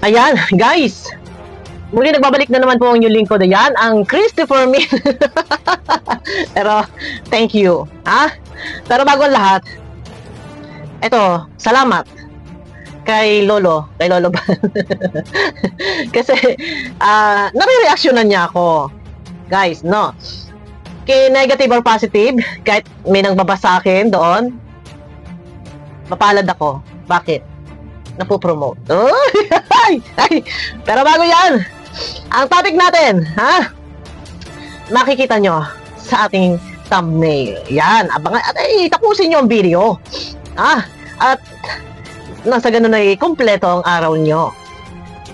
Ayan, guys. Muli nagbabalik na naman po ang inyong lingkod. Ayan, ang Christopher Min. Pero, thank you. Ha? Pero bago ang lahat, eto, salamat kay Lolo. Kay Lolo ba? Kasi, nare-reactionan niya ako. Guys, no? Kay negative or positive, kahit may nang babasa sa akin doon, mapalad ako. Bakit? Napopromote. Ay! Pero bago yan, ang topic natin, ha? Makikita nyo sa ating thumbnail. Yan, abangan, at tapusin nyo ang video. At nasa ganun ay kumpleto ang araw nyo.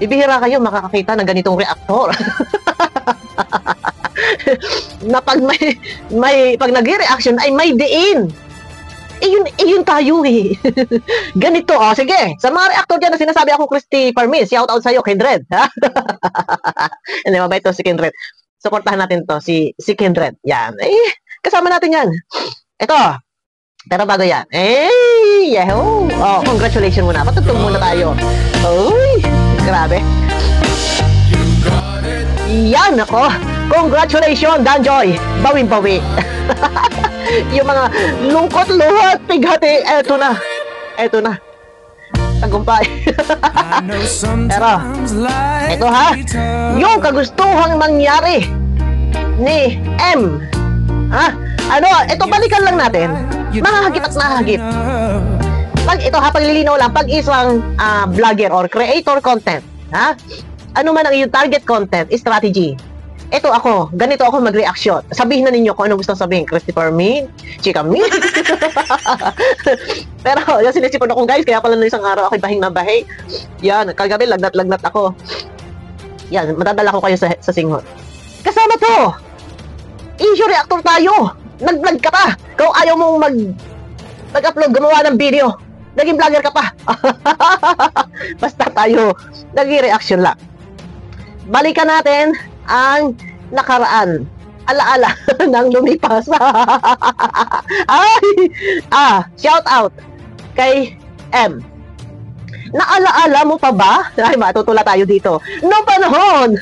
Ibihira kayo makakakita ng ganitong reactor. Na pag pag nag-reaction ay may diin. Yun tayo eh. Ganito, sige. Sa mga reactor dyan na sinasabi ako, Christopher Min, shout out sa'yo, Kindred. Hindi, mabait to si Kindred. Supportahan natin to, si Kindred. Yan. Kasama natin yan. Ito. Pero bago yan. Yahoo! Congratulations muna. Patutong muna tayo. Uy, grabe. Yan ako. Congratulations, Danjoy. Bawin-bawi. Yung mga lungkot, luhat, pighati, eto na. Tagumpay. Pero, eto ha, yung kagustuhang mangyari ni M. Ito balikan lang natin. Mahahagip at mahahagip. Paglilinaw lang, pag isang vlogger or creator content, ano man ang iyong target content, strategy. Ito ako, ganito ako mag-reaction. Sabihin na ninyo kung ano gusto sabihin. Christopher Min, Chika Min. Pero, yung sinisipon ako guys, kaya pala na isang araw ako'y bahing na bahay. Yan, kagabi, lagnat ako. Yan, matadala ko kayo sa singhot. Kasama to! Issue reactor tayo! Nag-vlog ka pa! Kung ayaw mong mag-upload, gumawa ng video, naging vlogger ka pa! Basta tayo, nag-reaction lang. Balikan natin ang nakaraan. Alaala ng lumipas. Shout out kay M. Naalaala mo pa ba? Ay, matutula tayo dito. Noong panahon!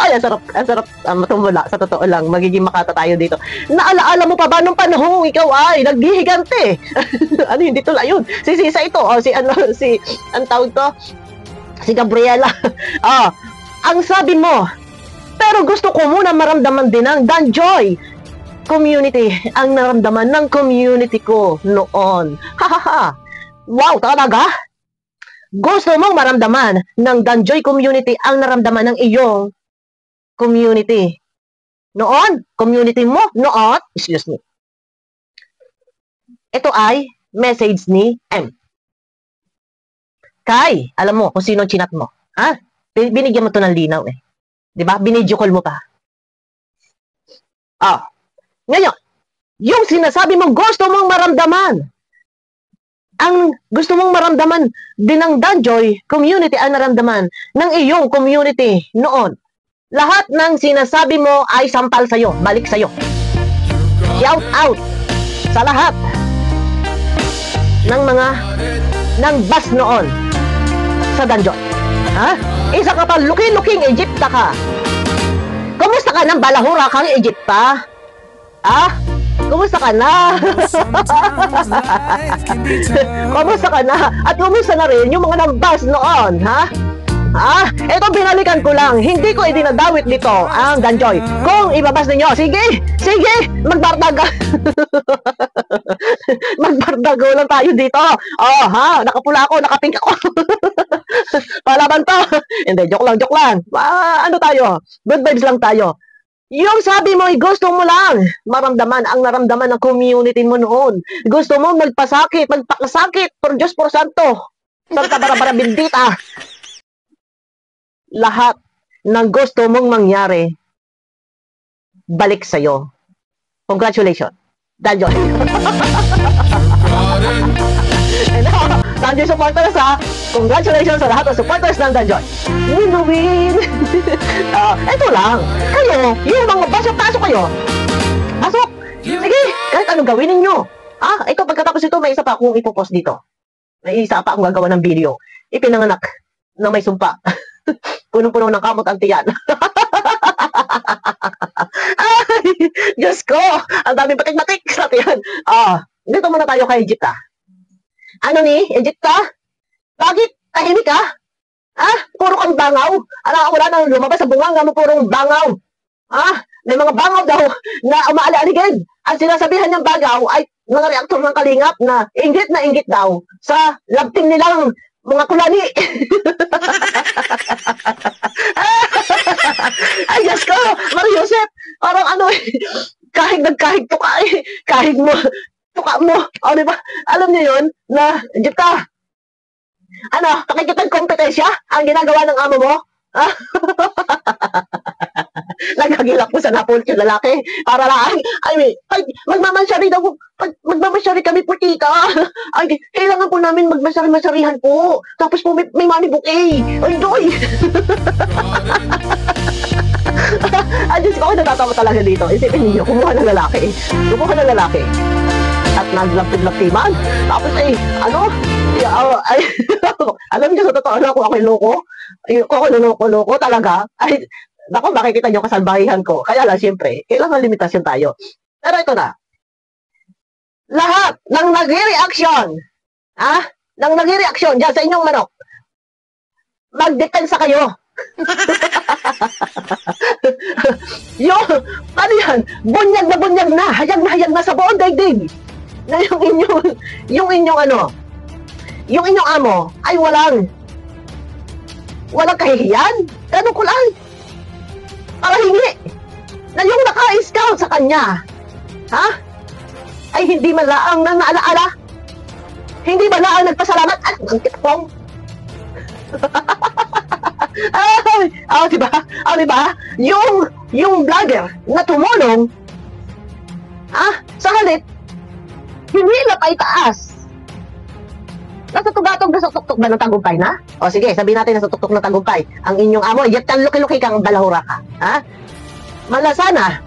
Ay, ang sarap matumula. Sa totoo lang, magiging makata tayo dito. Naalaala mo pa ba noong panahon ikaw ay naghihigante? Hindi tula yun. Si Sisa ito. Ang tawag to? Si Gabriela. Ang sabi mo, pero gusto ko muna maramdaman din ng Danjoy community, ang naramdaman ng community ko noon. Hahaha. Wow, talaga? Gusto mong maramdaman ng Danjoy community ang naramdaman ng iyong community noon? Community mo? Noon? Excuse me. Ito ay message ni M. Kai, alam mo kung sino chinat mo. Binigyan mo to ng linaw eh. Diba? Binidyo call mo pa. Ngayon, yung sinasabi mong gusto mong maramdaman, ang gusto mong maramdaman din ng Danjoy community ang naramdaman ng iyong community noon. Lahat ng sinasabi mo ay sampal sa'yo, balik sa'yo. Shout out sa lahat ng bus noon sa Danjoy. Isa ka pa, looking Egypta ka. Kumusta ka ng balahura kang Egypta? Kumusta ka na? Kumusta ka na? At kumusta na rin yung mga nambas noon, Ito binalikan ko lang. Hindi ko idinadawit dito ang Danjoy. Kung ibabas ninyo, sige, magbardaga. Magbardago lang tayo dito. Nakapula ako, nakapink ako. Palaban to. Hindi, joke lang. Ano tayo? Good vibes lang tayo. Yung sabi mo, gusto mo lang maramdaman ang naramdaman ng community mo noon. Gusto mo magpakasakit, por Diyos por Santo. Santa Barbara Bendita. Lahat ng gusto mong mangyari, balik sa'yo. Congratulations. Danjoy. Danjoy supporters congratulations sa lahat ng supporters ng Danjoy. Win. Ito lang. Kayo, yung mga pasok kayo. Pasok. Sige, kahit anong gawin ninyo. Ito pagkatapos ito, may isa pa akong ipopost dito. May isa pa akong gagawa ng video. Ipinanganak na may sumpa. Punong-puno ng kamot ang tiyan. Ay, Diyos ko! Ang daming batik-batik sa tiyan. Dito muna tayo kay Egypt, Ano ni, Egypt, Bakit tahimik ka? Puro kang bangaw. Wala nang lumabas sa bunganga mo, purong bangaw. May mga bangaw daw na umaali-aligid. Ang sinasabihan niyang bangaw ay mga reaktor ng kalingap na inggit daw sa labting nilang mga kulani. Ay, Diyos ko, Mario Joseph, parang kahig tuka kahig mo, tuka mo. Diba? Alam niyo yun na, Egypt, pakikitang kompetensya ang ginagawa ng amo mo? Nagagilak mo sa napulot yung lalaki para lang, magmamasyari daw, magmamasyari kami po, tita. Kailangan po namin magmasyari-masyarihan po. Tapos po may money bouquet. Ay, doy. Diyos ko, ako natatawa talaga dito. Isipin ninyo, kumuha ng lalaki. At naglapid-lapiman. Tapos alam niyo, sa totoo lang, kung ako'y loko talaga, naku, makikita niyo kasalbahihan ko. Kaya lang, siyempre, kailangan limitasyon tayo. Pero ito na. Lahat ng nag-reaction, ng nag-reaction dyan sa inyong manok, magdepensa kayo. Ano yan? Bunyag na, hayag na sa buong daigdig. Na yung inyong amo ay walang kahihiyan. Ganun ko lang. Para hingi na yung naka-scout sa kanya, ay hindi man laang nang naalaala, hindi man laang nagpasalamat. Ang kitpong. Diba? Yung vlogger na tumulong, sa halip, hinila pa itaas. Nasa tugatog na sa tuktok ba ng tagumpay na? O sige, sabihin natin nasa tuktok ng tagumpay. Ang inyong amo, yatan luki-luki kang balahura ka. Malasana,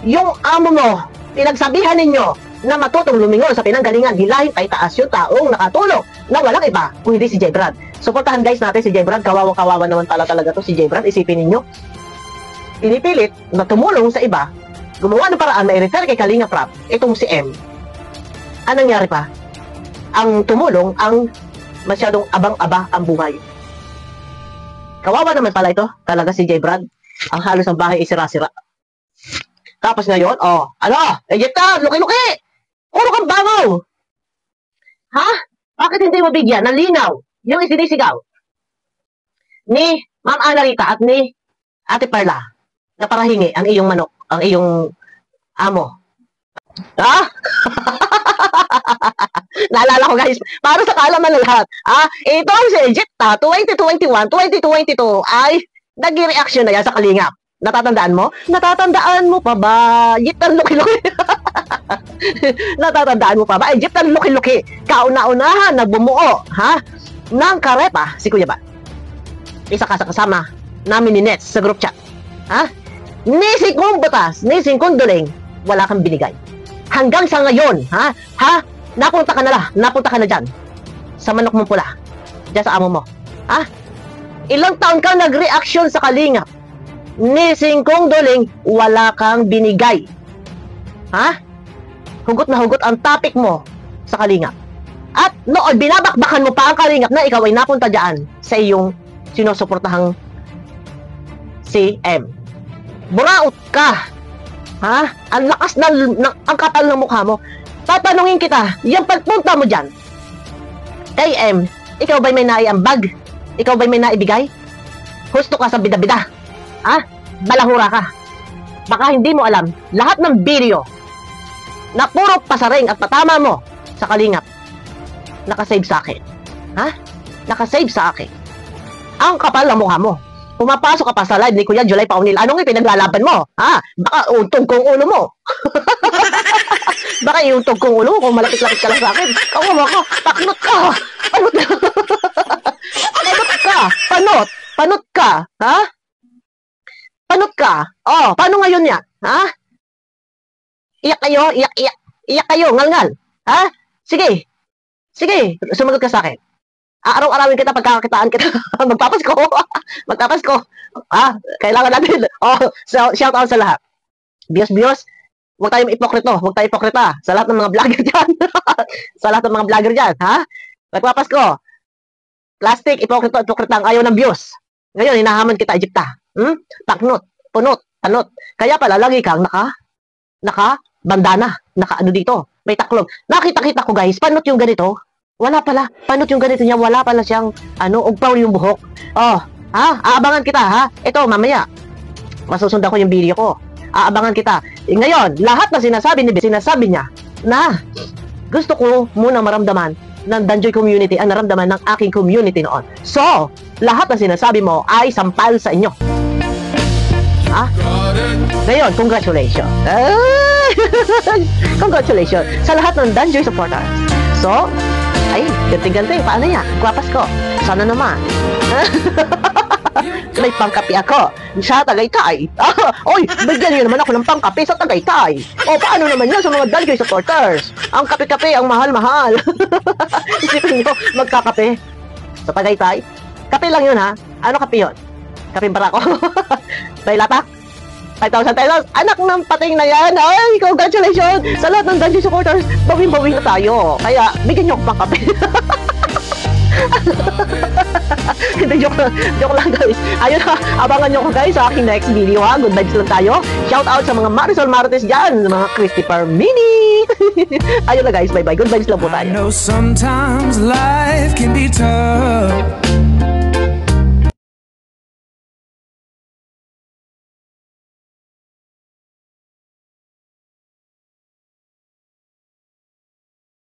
yung amo mo, pinagsabihan ninyo na matutong lumingon sa pinanggalingan, hilahin pa itaas yung taong nakatulong na walang iba kung hindi si J. Brad. Suportahan guys natin si J. Brad. Kawawa naman pala talaga to si J. Brad. Isipin ninyo, pinipilit na tumulong sa iba, gumawa ng paraan na i-refer kay Kalinga Prab, itong si M. Anong nangyari pa? Ang tumulong ang masyadong abang-aba ang buhay. Kawawa naman pala ito, talaga si J. Brad. Ang halos ang bahay ay sira-sira. Tapos ngayon, Egypta, luki-luki! Puro kang bangaw! Bakit hindi mo bigyan ng linaw yung isinisigaw ni Ma'am Analita at ni Ate Perla na para hingi ang iyong manok, ang iyong amo? Naalala ko guys, para sa kaalaman ng lahat, itong si Egypta 2021, 2022 ay nag-reaction na yan sa Kalingap. Natatandaan mo? Natatandaan mo pa ba? Egyptan luki-luki. Natatandaan mo pa ba? Egyptan luki-luki. Kauna-unahan na bumuo, ng karepa, si Kuya ba? Isa ka sa kasama namin ni Nets sa group chat. Ni Singkong Butas, ni Singkong Duling, wala kang binigay. Hanggang sa ngayon, napunta ka na dyan sa manok mong pula, dyan sa amo mo. Ilang taon kang nag-reaction sa Kalingap, ni Singkong Duling, wala kang binigay. Hugot na hugot ang topic mo sa Kalingap. At noon, binabakbakan mo pa ang Kalingap na ikaw ay napunta dyan sa iyong sinusuportahang si M. Buraot ka. Ang lakas ang kapal ng mukha mo. Tatanungin kita, yung pagpunta mo dyan, kay M, ikaw ba'y may naiambag? Ikaw ba'y may naibigay? Husto ka sa bida-bida? Balahura ka. Baka hindi mo alam, lahat ng video na puro pasaring at patama mo sa Kalingap, nakasave sa akin. Nakasave sa akin. Ang kapal ng mukha mo. Pumapasok ka pa sa live ni Kuya July Paunil. Anong ipinaglalaban mo? Baka untog kong ulo mo. Baka iuntog kong ulo mo kung malapit-lapit ka lang sa akin. Kawawa ka. Paknot ka. Panot ka. Panot ka. Panot ka. Paano ngayon yan? Iyak kayo. Iyak kayo. Ngal-ngal. Sige. Sumagot ka sa akin. Araw-arawin kita, pagkakakitaan kita. Magpapasko. Magpapasko. Kailangan natin. So, shout out sa lahat. Bios, huwag tayong ipokrito. Huwag tayong ipokrita. Sa lahat ng mga vlogger dyan. Sa lahat ng mga vlogger dyan, ha? Magpapasko. Plastic, ipokrita ang ayaw ng Diyos. Ngayon, hinahamon kita, Egypta. Taknot, punot, tanot. Kaya pala, lagi kang bandana, ano dito, may taklog. Nakita-kita ko, guys, panot yung ganito. Wala pala, panot yung ganito niya, wala pala siyang, ugpaw yung buhok. Aabangan kita, ha? Ito, mamaya, masusundan ko yung video ko. Aabangan kita. Ngayon, lahat na sinasabi niya na gusto ko muna maramdaman ng Danjoy community ang naramdaman ng aking community noon. So, lahat na sinasabi mo ay sampal sa inyo. Ngayon, congratulations. Congratulations sa lahat ng Danjoy supporters. So, ganting-ganting, paano yan? Gwapas ko. Sana naman. May pangkapi ako. Sa Tagaytay. Oy, bigyan niyo naman ako ng pangkapi sa Tagaytay. Paano naman yan sa mga Danjoy supporters? Ang kape-kape, ang mahal-mahal. Isipin niyo, magkakape sa Tagaytay. Kape lang yun, ha? Ano kape yun? Kape Barako? May latak? 5,000 pesos. Anak ng pating na yan. Ay, congratulations sa lahat ng Danjoy supporters. Bawing-bawing na tayo. Kaya, bigyan niyo ako pang kape. Hindi, joke lang guys. Ayun na, abangan nyo ko guys sa aking next video ha. Good vibes lang tayo. Shout out sa mga Marisol Marites dyan, mga Christopher Mini. Ayun na guys, bye bye. Good vibes lang po tayo. I know sometimes life can be tough.